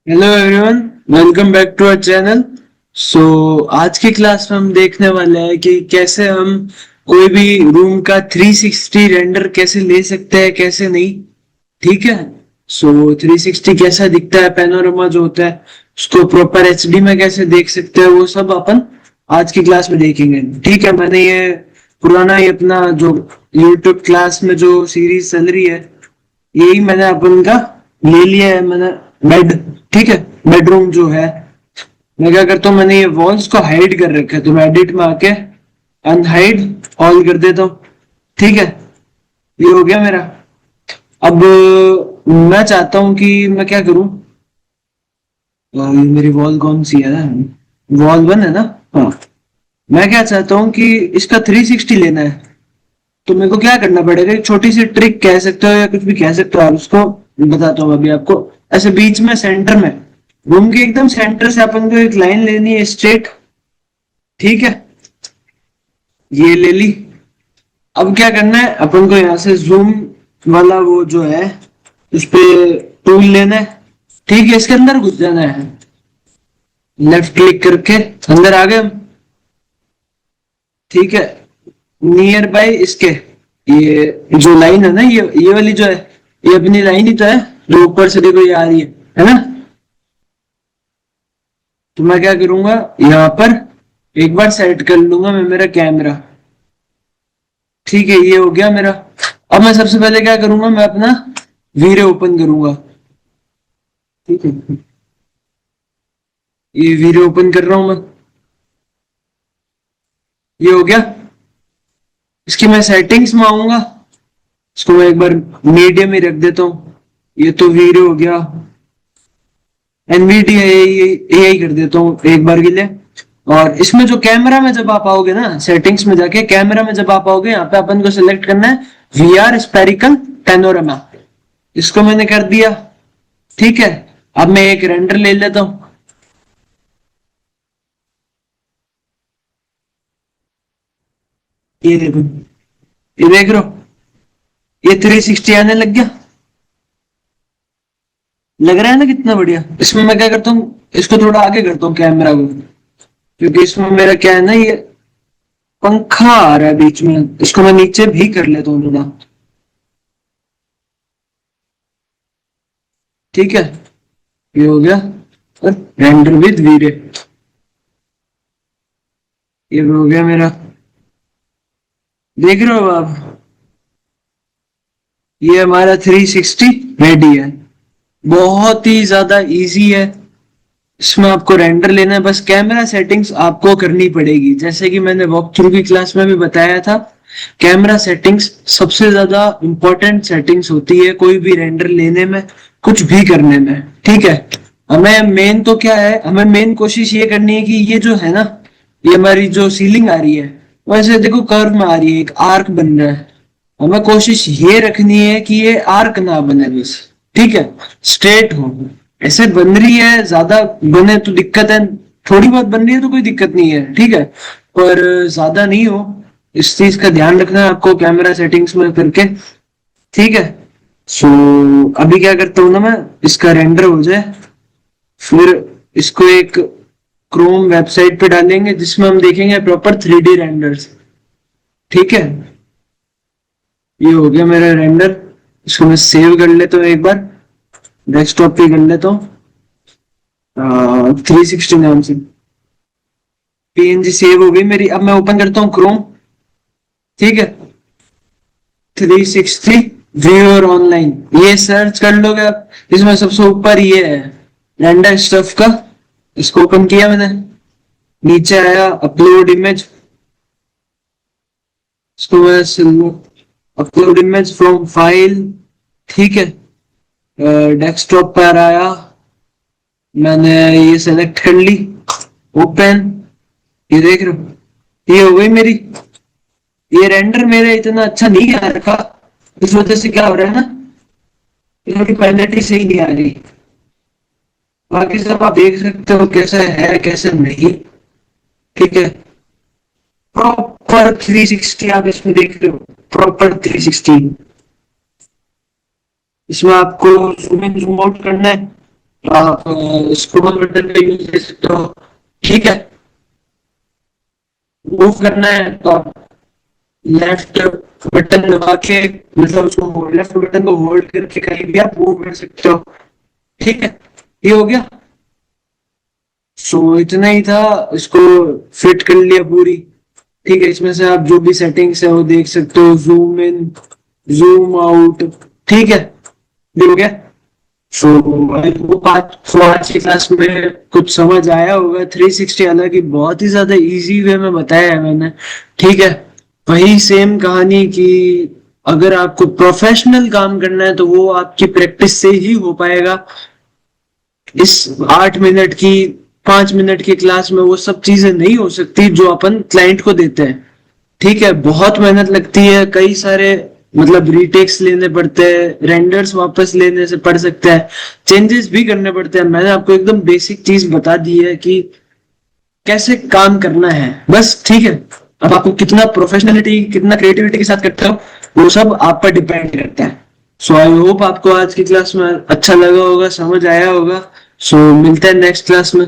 Hello everyone, welcome back to our channel. So आज की class में हम देखने वाले हैं कि कैसे हम कोई भी रूम का 360 रेंडर कैसे ले सकते हैं, कैसे नहीं। ठीक है। सो 360 कैसा दिखता है, पैनोरामा जो होता है उसको प्रॉपर एचडी में कैसे देख सकते हैं, वो सब अपन आज की क्लास में देखेंगे। ठीक है। मैंने ये पुराना ये अपना जो यूट्यूब क्लास में जो सीरीज चल रही है, यही मैंने अपन का ले लिया है मैंने। बेड, ठीक है, बेडरूम जो है, मैं क्या करता हूँ, मैंने ये वॉल्स को हाइड कर रखा है, तो मैं एडिट में आके अनहाइड ऑल कर देता हूँ। ठीक है। ये हो गया मेरा। अब मैं चाहता हूँ कि मैं क्या करूँ। मेरी वॉल कौन सी है ना, वॉल वन है ना। हाँ। मैं क्या चाहता हूँ कि इसका 360 लेना है। तो मेरे को क्या करना पड़ेगा, एक छोटी सी ट्रिक कह सकते हो या कुछ भी कह सकते हो आप उसको, बताता हूँ अभी आपको। ऐसे बीच में सेंटर में, रूम के एकदम सेंटर से अपन को एक लाइन लेनी है स्ट्रेट। ठीक है। ये ले ली। अब क्या करना है अपन को, यहाँ से जूम वाला वो जो है उस पे टूल लेना है। ठीक है। इसके अंदर घुस जाना है, लेफ्ट क्लिक करके अंदर आ गए हम। ठीक है। नियर बाय इसके, ये जो लाइन है ना, ये वाली जो है, ये अपनी लाइन ही तो है जो ऊपर से देखो ये आ रही है ना। तो मैं क्या करूंगा, यहाँ पर एक बार सेट कर लूंगा मैं मेरा कैमरा। ठीक है। ये हो गया मेरा। अब मैं सबसे पहले क्या करूंगा, मैं अपना वीडियो ओपन करूंगा। ठीक है। ये वीडियो ओपन कर रहा हूं मैं। ये हो गया। इसकी मैं सेटिंग्स में आऊंगा, इसको मैं एक बार मीडियम ही रख देता हूँ। ये तो वीडियो हो गया, एनवीडिया एआई कर देता हूँ एक बार के लिए। और इसमें जो कैमरा में जब आप आओगे ना, सेटिंग्स में जाके कैमरा में जब आप आओगे, यहाँ पे अपन को सिलेक्ट करना है वीआर स्पेरिकल पैनोरामा। इसको मैंने कर दिया। ठीक है। अब मैं एक रेंडर ले लेता हूँ। ये देखो, ये देख रहे हो, ये 360 आने लग गया। लग रहा है ना कितना बढ़िया। इसमें मैं क्या करता हूँ, इसको थोड़ा आगे करता हूँ कैमरा को, क्योंकि इसमें मेरा क्या है ना, ये पंखा आ रहा है बीच में, इसको मैं नीचे भी कर लेता हूँ थोड़ा। ठीक है। ये हो गया। रेंडर विद वीरे, ये भी हो गया मेरा। देख रहे हो आप, ये हमारा 360 रेडी है। बहुत ही ज्यादा इजी है। इसमें आपको रेंडर लेना है, बस कैमरा सेटिंग्स आपको करनी पड़ेगी, जैसे कि मैंने वॉक थ्रू की क्लास में भी बताया था। कैमरा सेटिंग्स सबसे ज्यादा इंपॉर्टेंट सेटिंग्स होती है कोई भी रेंडर लेने में, कुछ भी करने में। ठीक है। हमें मेन तो क्या है, हमें मेन कोशिश ये करनी है कि ये जो है ना, ये हमारी जो सीलिंग आ रही है, वैसे देखो कर्व में आ रही है, एक आर्क बन रहा है। हमें कोशिश ये रखनी है कि ये आर्क ना बने बस। ठीक है। स्ट्रेट हो, ऐसे बन रही है, ज्यादा बने तो दिक्कत है, थोड़ी बहुत बन रही है तो कोई दिक्कत नहीं है। ठीक है। पर ज्यादा नहीं हो, इस चीज का ध्यान रखना है आपको कैमरा सेटिंग्स में करके। ठीक है। सो अभी क्या करता हूँ ना मैं, इसका रेंडर हो जाए, फिर इसको एक क्रोम वेबसाइट पे डालेंगे जिसमें हम देखेंगे प्रॉपर 3D रेंडर्स। ठीक है। ये हो गया मेरा रेंडर। इसको मैं सेव कर लेता हूँ एक बार, डेस्कटॉप पे कर लेता हूँ 360 नाम से। पीएनजी सेव हो गई मेरी। अब मैं ओपन करता हूँ क्रोम। ठीक है। 360 व्यूअर ऑनलाइन, ये सर्च कर लोगे आप। इसमें सबसे ऊपर ये है रेंडर स्टफ का, इसको ओपन किया मैंने। नीचे आया अपलोड इमेज, इसको मैं अपलोड इमेज फ्रॉम फाइल। ठीक है। डेस्कटॉप पर आया, मैंने ये सेलेक्ट कर ली, ओपन। ये देख रहे हो, ये हो गई मेरी। ये रेंडर मेरा इतना अच्छा नहीं आ रखा, इस वजह से क्या हो रहा है ना, इसकी क्वालिटी सही नहीं आ रही। बाकी सब आप देख सकते हो कैसा है कैसे नहीं। ठीक है। प्रॉपर 360 आप इसमें देख रहे हो, प्रॉपर 360। इसमें आपको जूम इन जूम आउट करना है, आप स्क्रॉल बटन का यूज कर सकते हो। ठीक है, मूव करना है तो आप लेफ्ट बटन दबा के, मतलब उसको लेफ्ट बटन को होल्ड करके कहीं भी आप मूव कर सकते हो। ठीक है, ये हो गया। सो इतना ही था, इसको फिट कर लिया पूरी। ठीक है, इसमें से आप जो भी सेटिंग्स है वो देख सकते हो, जूम इन, जूम आउट। ठीक है, ये हो गया। सो आई होप आज की क्लास में कुछ समझ आया होगा। 360 हालांकि बहुत ही ज्यादा इजी वे में बताया है मैंने। ठीक है, वही सेम कहानी कि अगर आपको प्रोफेशनल काम करना है तो वो आपकी प्रैक्टिस से ही हो पाएगा। इस 8 मिनट की, 5 मिनट की क्लास में वो सब चीजें नहीं हो सकती जो अपन क्लाइंट को देते हैं। ठीक है, बहुत मेहनत लगती है, कई सारे मतलब रीटेक्स लेने पड़ते हैं, रेंडर्स वापस लेने से पड़ सकता है, चेंजेस भी करने पड़ते हैं। मैंने आपको एकदम बेसिक चीज बता दी है कि कैसे काम करना है बस। ठीक है, अब आपको कितना प्रोफेशनलिटी, कितना क्रिएटिविटी के साथ करते हो, वो सब आप पर डिपेंड करता है। सो आई होप आपको आज की क्लास में अच्छा लगा होगा, समझ आया होगा। सो मिलते हैं नेक्स्ट क्लास में।